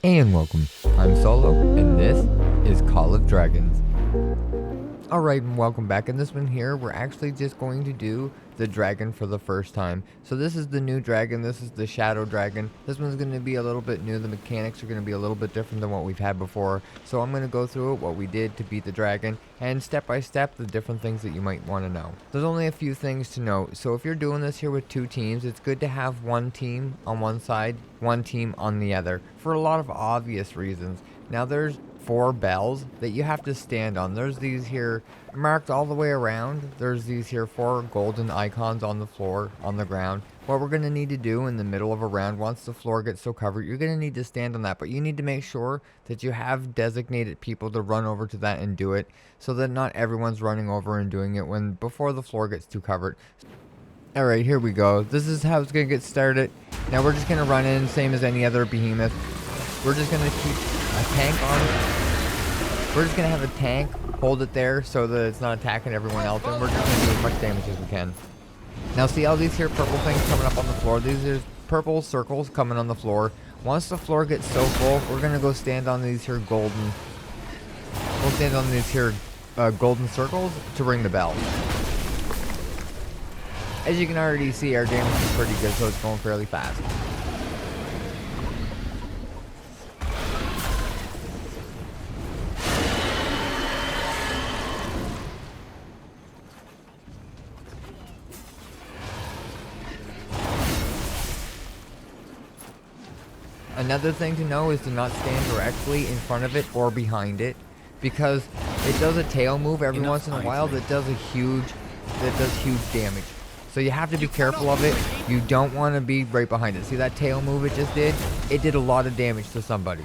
And welcome. I'm Solo, and this is Call of Dragons. Alright, and welcome back. In this one here, we're actually just going to do the dragon for the first time. So this is the new dragon, this is the Shadow Dragon. This one's going to be a little bit new, the mechanics are going to be a little bit different than what we've had before. So I'm going to go through it, what we did to beat the dragon, and step by step, the different things that you might want to know. There's only a few things to note. So if you're doing this here with two teams, it's good to have one team on one side, one team on the other, for a lot of obvious reasons. Now there's 4 bells that you have to stand on. There's these here marked all the way around. There's these here 4 golden icons on the floor, on the ground. What we're going to need to do in the middle of a round, once the floor gets so covered, you're going to need to stand on that. But you need to make sure that you have designated people to run over to that and do it, so that not everyone's running over and doing it before the floor gets too covered. Alright, here we go. This is how it's going to get started. Now we're just going to run in, same as any other behemoth. We're just going to keep a tank on. We're just going to have a tank, hold it there so that it's not attacking everyone else, and we're just going to do as much damage as we can. Now see all these here purple things coming up on the floor? These are purple circles coming on the floor. Once the floor gets so full, we're going to go stand on these here golden... We'll stand on these here golden circles to ring the bell. As you can already see, our damage is pretty good, so it's going fairly fast. Another thing to know is to not stand directly in front of it or behind it, because it does a tail move every once in a while that does huge damage. So you have to be careful of it. You don't want to be right behind it. See that tail move it just did? It did a lot of damage to somebody.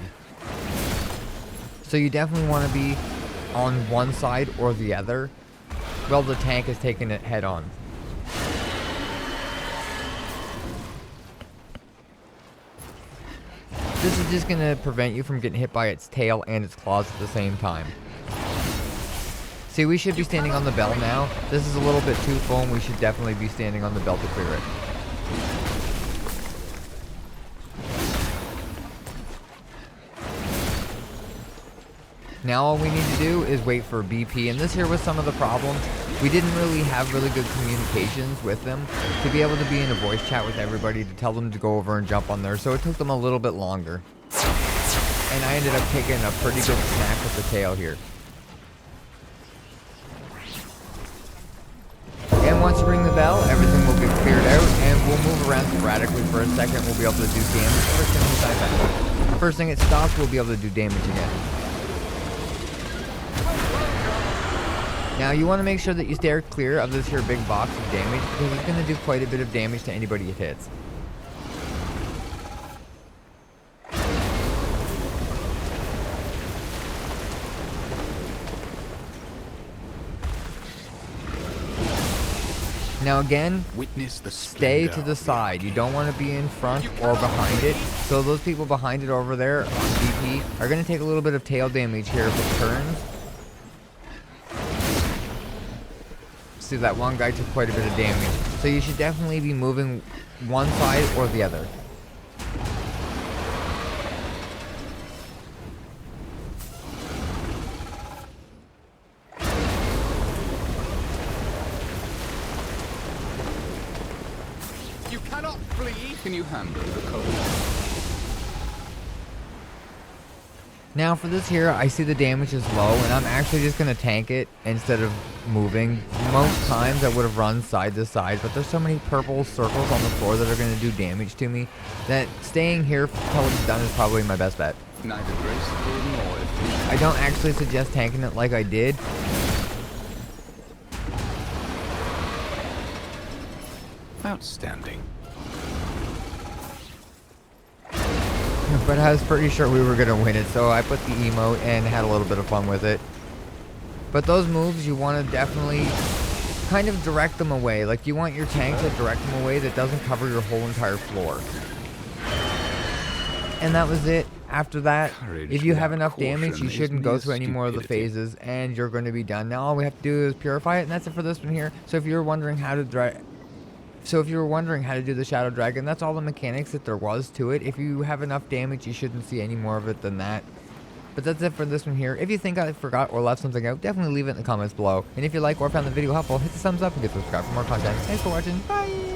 So you definitely want to be on one side or the other while the tank is taking it head on. This is just going to prevent you from getting hit by its tail and its claws at the same time. See, we should be standing on the bell now. This is a little bit too full, and we should definitely be standing on the bell to clear it. Now all we need to do is wait for BP, and this here was some of the problems. We didn't really have really good communications with them to be able to be in a voice chat with everybody to tell them to go over and jump on there, so it took them a little bit longer. And I ended up taking a pretty good snack with the tail here. And once you ring the bell, everything will get cleared out, and we'll move around sporadically for a second. We'll be able to do damage. First thing it stops, we'll be able to do damage again. Now you want to make sure that you stay clear of this here big box of damage, because it's going to do quite a bit of damage to anybody it hits. Now again, stay to the side. You don't want to be in front or behind it. So those people behind it over there on BP are going to take a little bit of tail damage here if it turns. See, that one guy took quite a bit of damage. So you should definitely be moving one side or the other. You cannot flee. Can you handle the cold? Now for this here, I see the damage is low, and I'm actually just going to tank it instead of moving. Most times I would have run side to side, but there's so many purple circles on the floor that are going to do damage to me that staying here until it's done is probably my best bet. Neither graceful nor efficient. I don't actually suggest tanking it like I did. Outstanding. But I was pretty sure we were going to win it, so I put the emote and had a little bit of fun with it. But those moves, you want to definitely kind of direct them away. Like, you want your tank to direct them away that doesn't cover your whole entire floor. And that was it. After that, if you have enough damage, you shouldn't go through any more of the phases, and you're going to be done. Now all we have to do is purify it, and that's it for this one here. So if you're wondering how to So if you were wondering how to do the Shadow Dragon, that's all the mechanics that there was to it. If you have enough damage, you shouldn't see any more of it than that. But that's it for this one here. If you think I forgot or left something out, definitely leave it in the comments below. And if you like or found the video helpful, hit the thumbs up and get subscribed for more content. Thanks for watching. Bye!